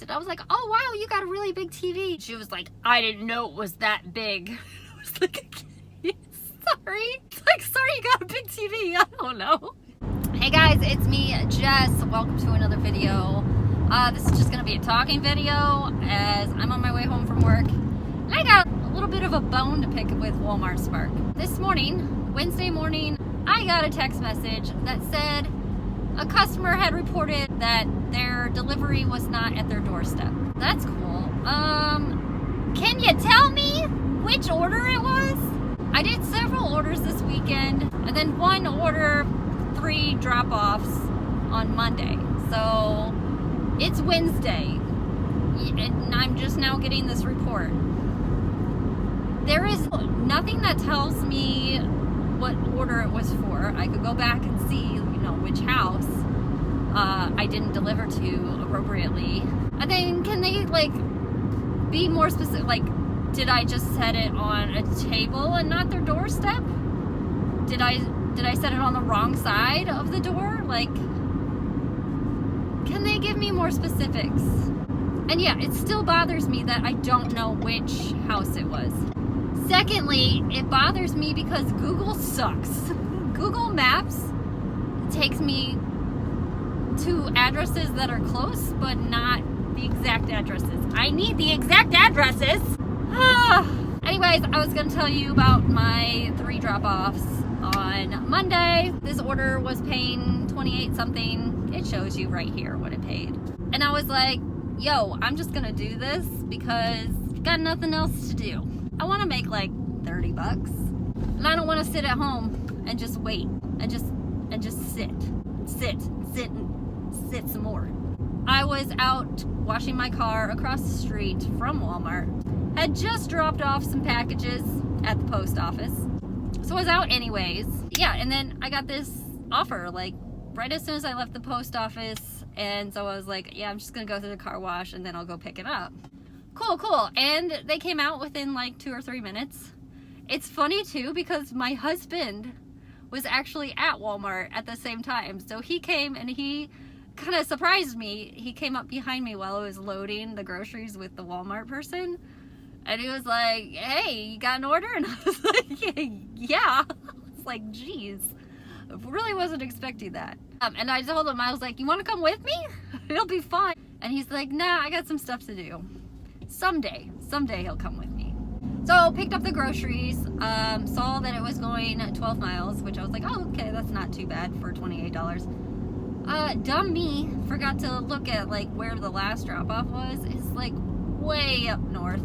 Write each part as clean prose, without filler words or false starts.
And I was like, oh wow, you got a really big TV. She was like, I didn't know it was that big. I was like, sorry. It's like, sorry you got a big TV. I don't know. Hey guys, it's me, Jess. Welcome to another video. This is just gonna be a talking video as I'm on my way home from work. And I got a little bit of a bone to pick with Walmart Spark. This morning, Wednesday morning, I got a text message that said a customer had reported that their delivery was not at their doorstep. That's cool. Can you tell me which order it was? I did several orders this weekend, and then one order, 3 drop-offs on Monday. So it's Wednesday, and I'm just now getting this report. There is nothing that tells me what order it was for. I could go back and see, which house I didn't deliver to appropriately. And then can they be more specific? Did I just set it on a table and not their doorstep? Did I set it on the wrong side of the door? Can they give me more specifics? And yeah, it still bothers me that I don't know which house it was. Secondly, it bothers me because Google sucks. Google Maps takes me to addresses that are close, but not the exact addresses. I need the exact addresses. Anyways, I was gonna tell you about my 3 drop-offs on Monday. This order was paying 28 something. It shows you right here what it paid. And I was like, yo, I'm just gonna do this because got nothing else to do. I wanna make 30 bucks. And I don't wanna sit at home and just wait and just sit some more. I was out washing my car across the street from Walmart. Had just dropped off some packages at the post office. So I was out anyways. Yeah, and then I got this offer right as soon as I left the post office. And so I was like, yeah, I'm just gonna go through the car wash and then I'll go pick it up. Cool. And they came out within 2 or 3 minutes. It's funny too because my husband was actually at Walmart at the same time. So he came and he kind of surprised me. He came up behind me while I was loading the groceries with the Walmart person. And he was like, hey, you got an order? And I was like, yeah. It's like, geez, I really wasn't expecting that. And I told him, I was like, you want to come with me? It'll be fun. And he's like, nah, I got some stuff to do. Someday he'll come with me. So picked up the groceries, saw that it was going 12 miles, which I was like, oh, okay, that's not too bad for $28. Dumb me, forgot to look at where the last drop-off was. It's way up north.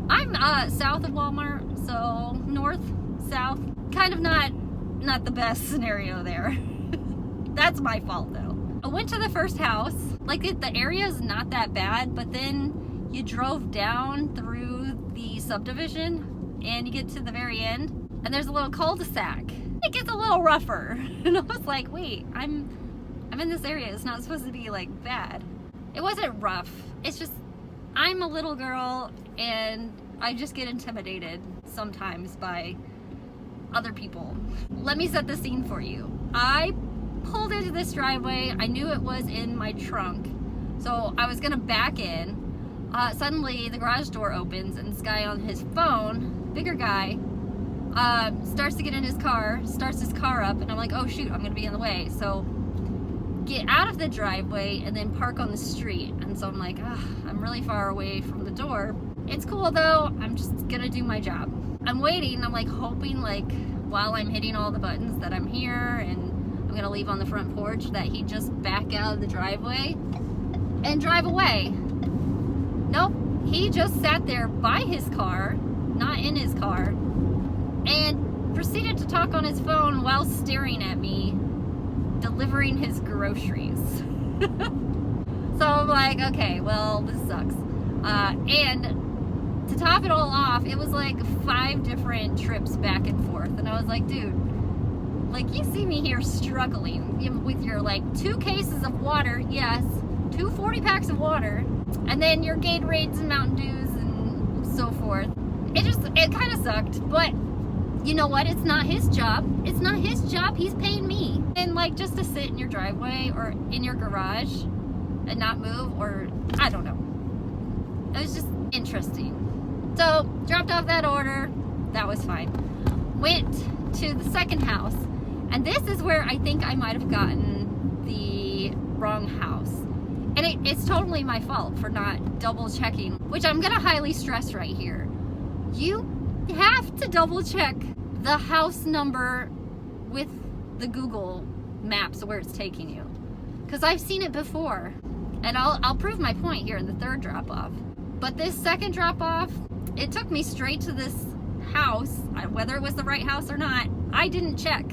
I'm south of Walmart, so north, south, kind of not the best scenario there. That's my fault though. I went to the first house. The area is not that bad, but then you drove down through the subdivision and you get to the very end and there's a little cul-de-sac. It gets a little rougher. And I was like, wait, I'm in this area. It's not supposed to be bad. It wasn't rough. It's just I'm a little girl and I just get intimidated sometimes by other people. Let me set the scene for you. I pulled into this driveway. I knew it was in my trunk. So I was gonna back in. Suddenly the garage door opens and this guy on his phone, bigger guy, starts to get in his car, starts his car up, and I'm like, oh shoot, I'm gonna be in the way. So get out of the driveway and then park on the street. And so I'm like, I'm really far away from the door. It's cool though, I'm just gonna do my job. I'm waiting, I'm hoping while I'm hitting all the buttons that I'm here and I'm gonna leave on the front porch that he'd just back out of the driveway and drive away. Nope, he just sat there by his car, not in his car, and proceeded to talk on his phone while staring at me, delivering his groceries. So I'm like, okay, well, this sucks. And to top it all off, it was 5 different trips back and forth. And I was like, dude, you see me here struggling with your 2 cases of water, yes, 2 40 packs of water, and then your Gatorades and Mountain Dews and so forth. It kind of sucked, but you know what? It's not his job. It's not his job. He's paying me. And just to sit in your driveway or in your garage and not move, or I don't know. It was just interesting. So dropped off that order. That was fine. Went to the second house, and this is where I think I might have gotten the wrong house. And it's totally my fault for not double checking, which I'm gonna highly stress right here. You have to double check the house number with the Google Maps where it's taking you, because I've seen it before, and I'll prove my point here in the third drop off. But this second drop off, it took me straight to this house. Whether it was the right house or not, I didn't check,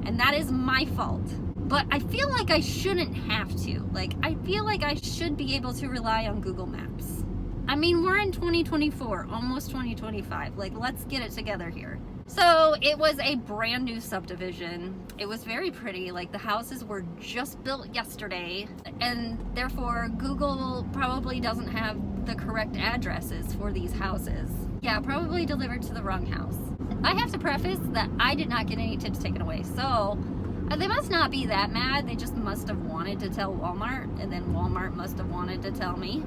and that is my fault. But I feel like I shouldn't have to. Like, I feel like I should be able to rely on Google Maps. I mean, we're in 2024, almost 2025. Like, let's get it together here. So it was a brand new subdivision. It was very pretty. Like, the houses were just built yesterday, and therefore Google probably doesn't have the correct addresses for these houses. Yeah, probably delivered to the wrong house. I have to preface that I did not get any tips taken away, so they must not be that mad. They just must have wanted to tell Walmart, and then Walmart must have wanted to tell me.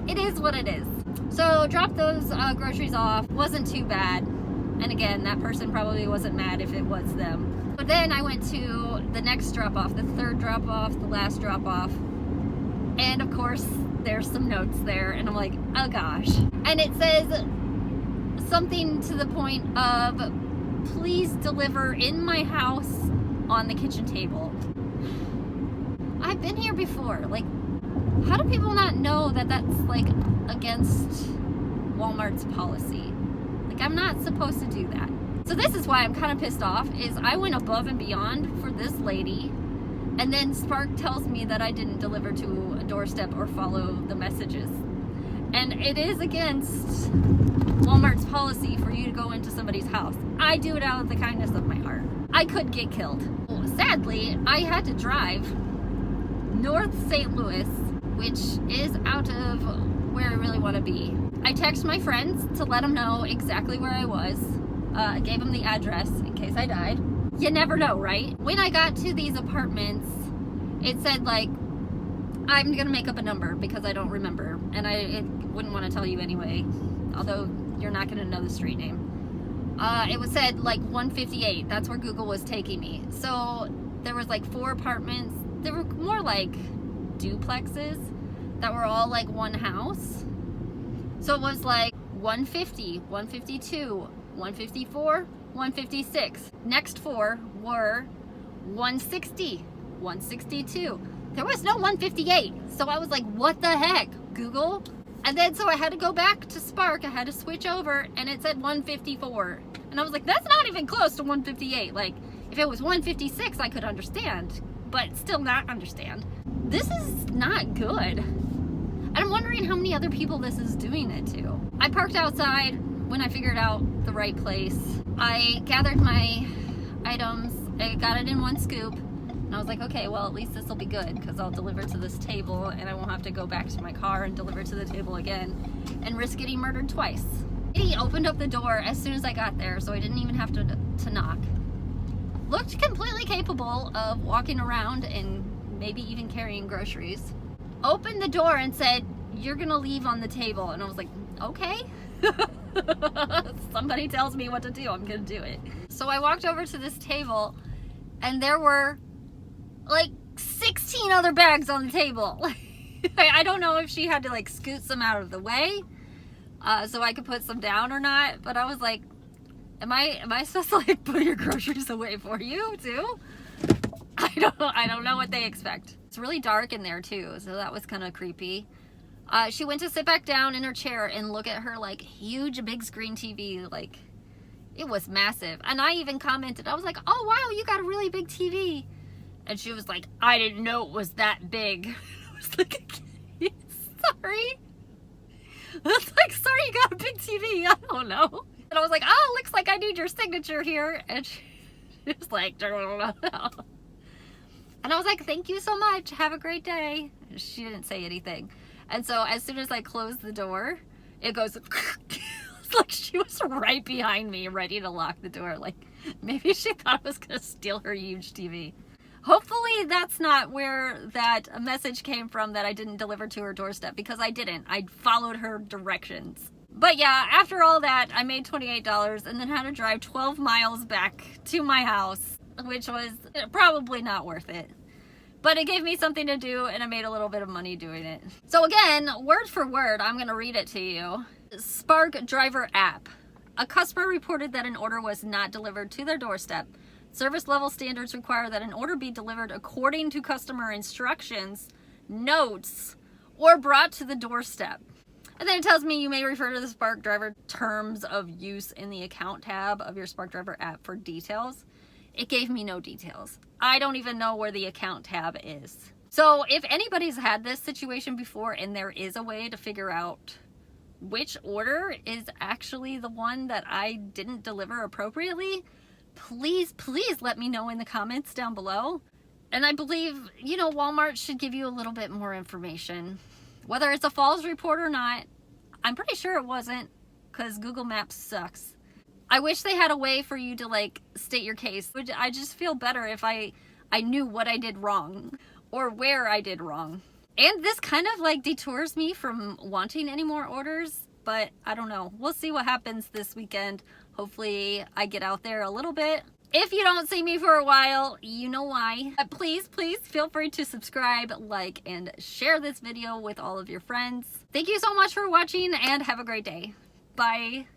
It is what it is. So dropped those groceries off. Wasn't too bad. And again, that person probably wasn't mad if it was them. But then I went to the next drop off, the third drop off, the last drop off. And of course, there's some notes there. And I'm like, oh gosh. And it says something to the point of, please deliver in my house on the kitchen table. I've been here before. Like, how do people not know that that's like against Walmart's policy? Like, I'm not supposed to do that. So this is why I'm kind of pissed off, is I went above and beyond for this lady, and then Spark tells me that I didn't deliver to a doorstep or follow the messages. And it is against Walmart's policy for you to go into somebody's house. I do it out of the kindness of my heart. I could get killed. Well, sadly, I had to drive North St. Louis, which is out of where I really want to be. I texted my friends to let them know exactly where I was. I gave them the address in case I died. You never know, right? When I got to these apartments, it said, like, I'm gonna make up a number because I don't remember, and I wouldn't want to tell you anyway, although you're not gonna know the street name. It was said like 158. That's where Google was taking me. So there was like 4 apartments. They were more like duplexes that were all like one house. So it was like 150, 152, 154, 156. Next 4 were 160, 162. There was no 158. So I was like, what the heck, Google? And then so I had to go back to Spark. I had to switch over, and it said 154. And I was like, that's not even close to 158. Like, if it was 156, I could understand, but still not understand. This is not good. And I'm wondering how many other people this is doing it to. I parked outside when I figured out the right place. I gathered my items. I got it in one scoop. And I was like, okay, well, at least this will be good because I'll deliver to this table and I won't have to go back to my car and deliver to the table again and risk getting murdered twice. He opened up the door as soon as I got there, so I didn't even have to knock. Looked completely capable of walking around and maybe even carrying groceries. Opened the door and said, you're gonna leave on the table. And I was like, okay. Somebody tells me what to do, I'm gonna do it. So I walked over to this table and there were like 16 other bags on the table. I don't know if she had to like scoot some out of the way so I could put some down or not, but I was like, am I supposed to like put your groceries away for you too? I don't know what they expect. It's really dark in there too, so that was kind of creepy. She went to sit back down in her chair and look at her like huge big screen TV. Like, it was massive. And I even commented, I was like, oh wow, you got a really big TV. And she was like, I didn't know it was that big. I was like, sorry. I was like, sorry you got a big TV. I don't know. And I was like, oh, looks like I need your signature here. And she was like, and I was like, thank you so much. Have a great day. She didn't say anything. And so as soon as I closed the door, it goes, it's like she was right behind me, ready to lock the door. Like, maybe she thought I was going to steal her huge TV. Hopefully that's not where that message came from, that I didn't deliver to her doorstep, because I didn't. I followed her directions. But yeah, after all that, I made $28 and then had to drive 12 miles back to my house, which was probably not worth it. But it gave me something to do, and I made a little bit of money doing it. So again, word for word, I'm going to read it to you. Spark driver app. A customer reported that an order was not delivered to their doorstep. Service level standards require that an order be delivered according to customer instructions, notes, or brought to the doorstep. And then it tells me you may refer to the Spark driver terms of use in the account tab of your Spark driver app for details. It gave me no details. I don't even know where the account tab is. So if anybody's had this situation before and there is a way to figure out which order is actually the one that I didn't deliver appropriately, please let me know in the comments down below. And I believe, Walmart should give you a little bit more information. Whether it's a false report or not, I'm pretty sure it wasn't, because Google Maps sucks. I wish they had a way for you to state your case. I just feel better if I knew what I did wrong or where I did wrong. And this kind of detours me from wanting any more orders, but I don't know. We'll see what happens this weekend. Hopefully I get out there a little bit. If you don't see me for a while, you know why. Please feel free to subscribe, like, and share this video with all of your friends. Thank you so much for watching, and have a great day. Bye.